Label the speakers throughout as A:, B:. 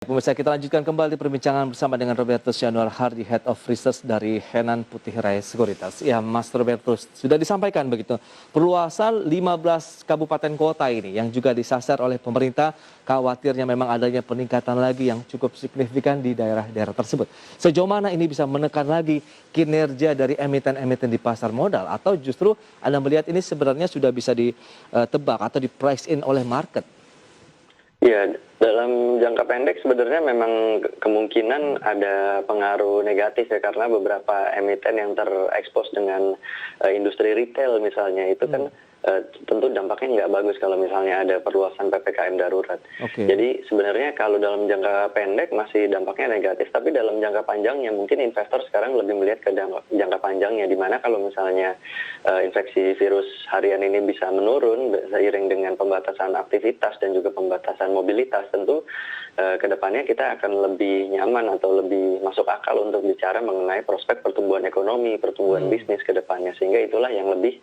A: Pemirsa, kita lanjutkan kembali perbincangan bersama dengan Robertus Yanuar Hardy, Head of Research dari Henan Putih Raya Sekuritas. Ya, Mas Robertus, sudah disampaikan begitu. Perluasan 15 kabupaten kota ini yang juga disasar oleh pemerintah, khawatirnya memang adanya peningkatan lagi yang cukup signifikan di daerah-daerah tersebut. Sejauh mana ini bisa menekan lagi kinerja dari emiten-emiten di pasar modal? Atau justru Anda melihat ini sebenarnya sudah bisa ditebak atau di price in oleh market?
B: Ya, dalam jangka pendek sebenarnya memang kemungkinan ada pengaruh negatif ya, karena beberapa emiten yang terekspos dengan industri retail misalnya itu kan tentu dampaknya nggak bagus kalau misalnya ada perluasan PPKM darurat.
A: Oke.
B: Jadi sebenarnya kalau dalam jangka pendek masih dampaknya negatif, tapi dalam jangka panjangnya mungkin investor sekarang lebih melihat ke jangka panjangnya, di mana kalau misalnya infeksi virus harian ini bisa menurun seiring dengan pembatasan aktivitas dan juga pembatasan mobilitas, tentu kedepannya kita akan lebih nyaman atau lebih masuk akal untuk bicara mengenai prospek pertumbuhan ekonomi, pertumbuhan bisnis ke depannya, sehingga itulah yang lebih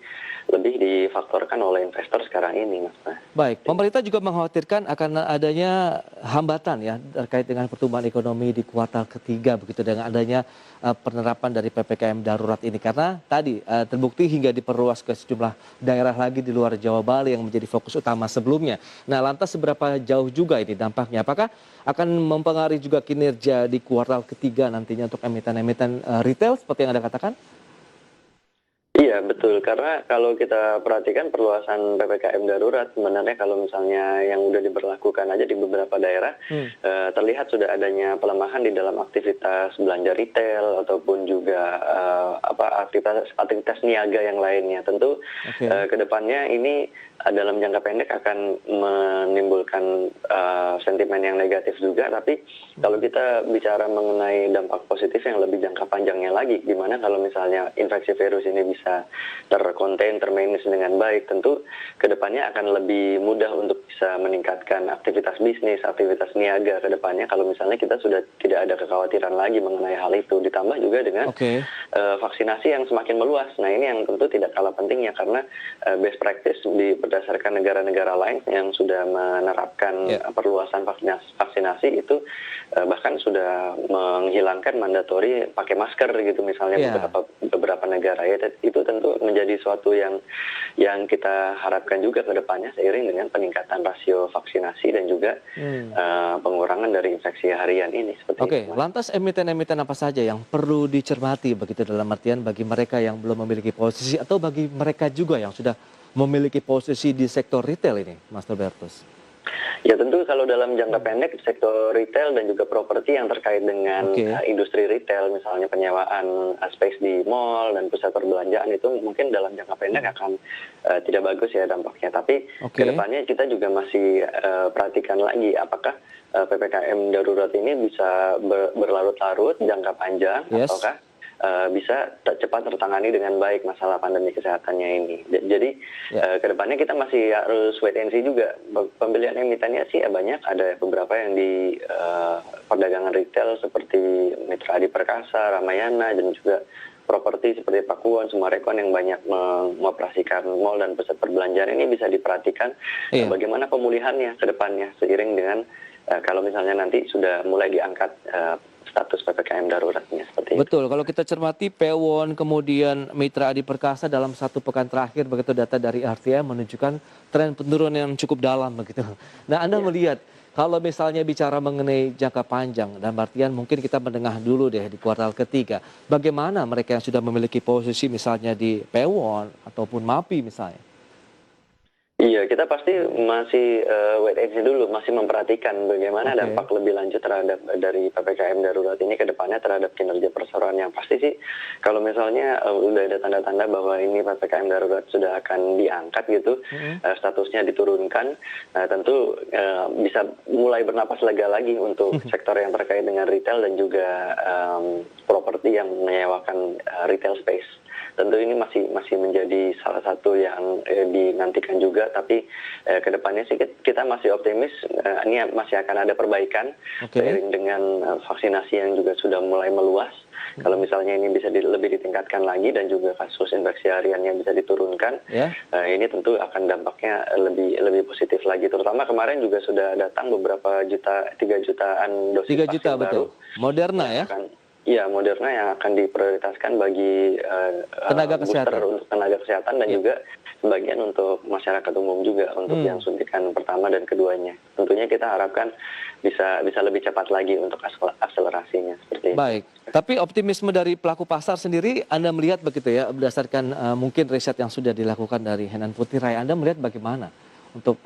B: difaktorkan oleh investor sekarang ini, Mas.
A: Baik, pemerintah juga mengkhawatirkan akan adanya hambatan ya terkait dengan pertumbuhan ekonomi di kuartal ketiga begitu dengan adanya penerapan dari PPKM darurat ini, karena tadi terbukti hingga diperluas ke sejumlah daerah lagi di luar Jawa Bali yang menjadi fokus utama sebelumnya. Nah, lantas seberapa jauh juga ini dampaknya? Apakah akan mempengaruhi juga kinerja di kuartal ketiga nantinya untuk emiten-emiten retail seperti yang Anda katakan?
B: Iya, betul. Karena kalau kita perhatikan perluasan PPKM darurat, sebenarnya kalau misalnya yang udah diberlakukan aja di beberapa daerah, terlihat sudah adanya pelemahan di dalam aktivitas belanja retail ataupun juga aktivitas niaga yang lainnya. Tentu kedepannya ini dalam jangka pendek akan menimbulkan sentimen yang negatif juga, tapi kalau kita bicara mengenai dampak positif yang lebih jangka panjangnya lagi, gimana kalau misalnya infeksi virus ini bisa terkonten, termanage dengan baik, tentu kedepannya akan lebih mudah untuk bisa meningkatkan aktivitas bisnis, aktivitas niaga kedepannya kalau misalnya kita sudah tidak ada kekhawatiran lagi mengenai hal itu, ditambah juga dengan vaksinasi yang semakin meluas. Nah, ini yang tentu tidak kalah pentingnya, karena best practice berdasarkan negara-negara lain yang sudah menerapkan perluasan vaksinasi itu bahkan sudah menghilangkan mandatori pakai masker gitu misalnya beberapa negara ya. Itu tentu menjadi suatu yang kita harapkan juga ke depannya seiring dengan peningkatan rasio vaksinasi dan juga pengurangan dari infeksi harian ini.
A: Oke, lantas emiten-emiten apa saja yang perlu dicermati begitu dalam artian bagi mereka yang belum memiliki posisi atau bagi mereka juga yang sudah memiliki posisi di sektor retail ini, Mas Robertus?
B: Ya, tentu kalau dalam jangka pendek sektor retail dan juga properti yang terkait dengan industri retail, misalnya penyewaan space di mall dan pusat perbelanjaan, itu mungkin dalam jangka pendek akan tidak bagus ya dampaknya. Tapi kedepannya kita juga masih perhatikan lagi apakah PPKM darurat ini bisa berlarut-larut jangka panjang ataukah bisa cepat tertangani dengan baik masalah pandemi kesehatannya ini. Jadi kedepannya kita masih harus wait and see juga. Pembelian emitennya sih banyak, ada beberapa yang di perdagangan retail seperti Mitra Adi Perkasa, Ramayana, dan juga properti seperti Pakuwon, Summarecon yang banyak mengoperasikan mall dan pusat perbelanjaan. Ini bisa diperhatikan bagaimana pemulihannya ke depannya seiring dengan kalau misalnya nanti sudah mulai diangkat status PPKM daruratnya seperti itu.
A: Betul, kalau kita cermati Pewon kemudian Mitra Adi Perkasa dalam satu pekan terakhir begitu data dari RTA menunjukkan tren penurunan yang cukup dalam begitu. Nah, Anda melihat kalau misalnya bicara mengenai jangka panjang dan artian mungkin kita menengah dulu deh di kuartal ketiga, bagaimana mereka yang sudah memiliki posisi misalnya di Pewon ataupun MAPI misalnya?
B: Iya, kita pasti masih wait and see dulu, masih memperhatikan bagaimana dampak lebih lanjut terhadap dari PPKM darurat ini ke depannya terhadap kinerja perseroan. Yang pasti sih kalau misalnya udah ada tanda-tanda bahwa ini PPKM darurat sudah akan diangkat gitu, statusnya diturunkan, tentu bisa mulai bernapas lega lagi untuk sektor yang terkait dengan retail dan juga properti yang menyewakan retail space. Tentu ini masih menjadi salah satu yang dinantikan juga, tapi kedepannya sih kita masih optimis ini masih akan ada perbaikan seiring dengan vaksinasi yang juga sudah mulai meluas. Kalau misalnya ini bisa lebih ditingkatkan lagi dan juga kasus infeksi hariannya bisa diturunkan,
A: Ya,
B: ini tentu akan dampaknya lebih positif lagi. Terutama kemarin juga sudah datang beberapa 3 jutaan dosis
A: 3 juta
B: vaksin baru
A: betul. Moderna
B: yang
A: ya,
B: akan Moderna yang akan diprioritaskan bagi
A: tenaga
B: booster
A: kesehatan.
B: untuk tenaga kesehatan dan
A: Ya,
B: juga sebagian untuk masyarakat umum juga untuk yang suntikan pertama dan keduanya. Tentunya kita harapkan bisa lebih cepat lagi untuk akselerasinya seperti itu.
A: baik. Tapi optimisme dari pelaku pasar sendiri, Anda melihat begitu ya, berdasarkan mungkin riset yang sudah dilakukan dari Henan Putih Raya, Anda melihat bagaimana untuk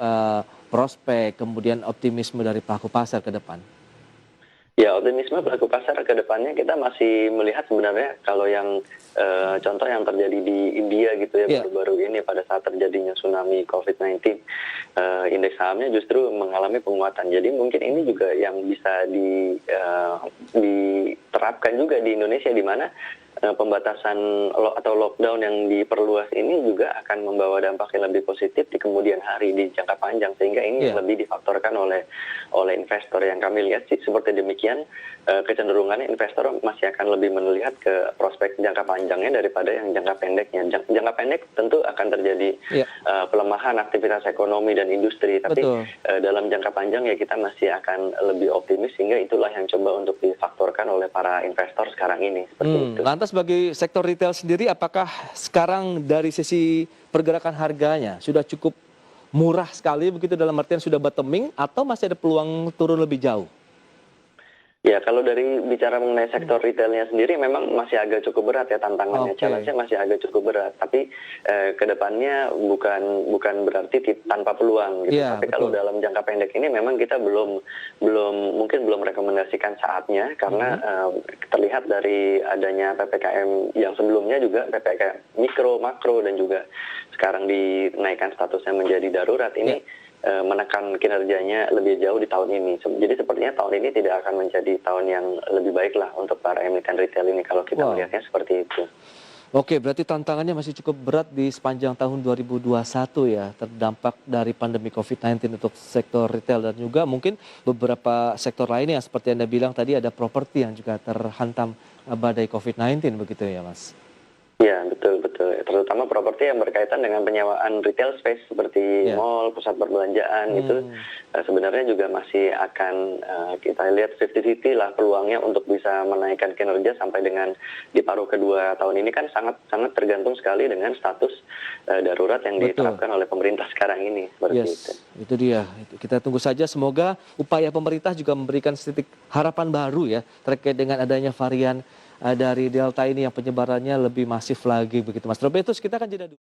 A: prospek, kemudian optimisme dari pelaku pasar ke depan?
B: Ya, optimisme pelaku pasar ke depannya kita masih melihat sebenarnya kalau yang contoh yang terjadi di India gitu ya
A: Ya,
B: baru-baru ini pada saat terjadinya tsunami COVID-19, indeks sahamnya justru mengalami penguatan. Jadi mungkin ini juga yang bisa diterapkan juga di Indonesia di mana pembatasan atau lockdown yang diperluas ini juga akan membawa dampak yang lebih positif di kemudian hari di jangka panjang sehingga ini yang
A: ya,
B: lebih difaktorkan oleh investor yang kami lihat sih seperti demikian. Kecenderungannya investor masih akan lebih melihat ke prospek jangka panjangnya daripada yang jangka pendeknya. Jangka pendek tentu akan terjadi
A: ya,
B: pelemahan aktivitas ekonomi dan industri, tapi
A: betul.
B: dalam jangka panjang ya kita masih akan lebih optimis sehingga itulah yang coba untuk difaktorkan oleh para investor sekarang ini seperti itu.
A: Lantas bagi sektor retail sendiri, apakah sekarang dari sisi pergerakan harganya sudah cukup murah sekali begitu dalam artian sudah bottoming atau masih ada peluang turun lebih jauh?
B: Ya, kalau dari bicara mengenai sektor retailnya sendiri memang masih agak cukup berat ya tantangannya,
A: Oke,
B: challenge-nya masih agak cukup berat. Tapi ke depannya bukan berarti tanpa peluang gitu.
A: iya
B: Tapi kalau
A: betul.
B: dalam jangka pendek ini memang kita mungkin belum rekomendasikan saatnya karena terlihat dari adanya PPKM yang sebelumnya juga PPKM mikro, makro dan juga sekarang dinaikkan statusnya menjadi darurat
A: Ya.
B: ini menekan kinerjanya lebih jauh di tahun ini. Jadi sepertinya tahun ini tidak akan menjadi tahun yang lebih baik lah untuk para emiten retail ini kalau kita
A: Wow.
B: melihatnya seperti itu.
A: Oke, berarti tantangannya masih cukup berat di sepanjang tahun 2021 ya, terdampak dari pandemi COVID-19 untuk sektor retail dan juga mungkin beberapa sektor lainnya seperti Anda bilang tadi ada properti yang juga terhantam badai COVID-19 begitu ya, Mas?
B: Ya, betul, betul. Terutama properti yang berkaitan dengan penyewaan retail space seperti
A: Ya.
B: mall, pusat perbelanjaan itu sebenarnya juga masih akan kita lihat 50-50 lah peluangnya untuk bisa menaikkan kinerja sampai dengan di paruh kedua tahun ini kan sangat sangat tergantung sekali dengan status darurat yang
A: Betul.
B: diterapkan oleh pemerintah sekarang ini seperti itu.
A: Yes, itu dia. Kita tunggu saja semoga upaya pemerintah juga memberikan sedikit harapan baru ya terkait dengan adanya varian dari Delta ini yang penyebarannya lebih masif lagi begitu Mas Robertus. Kita akan jeda dulu.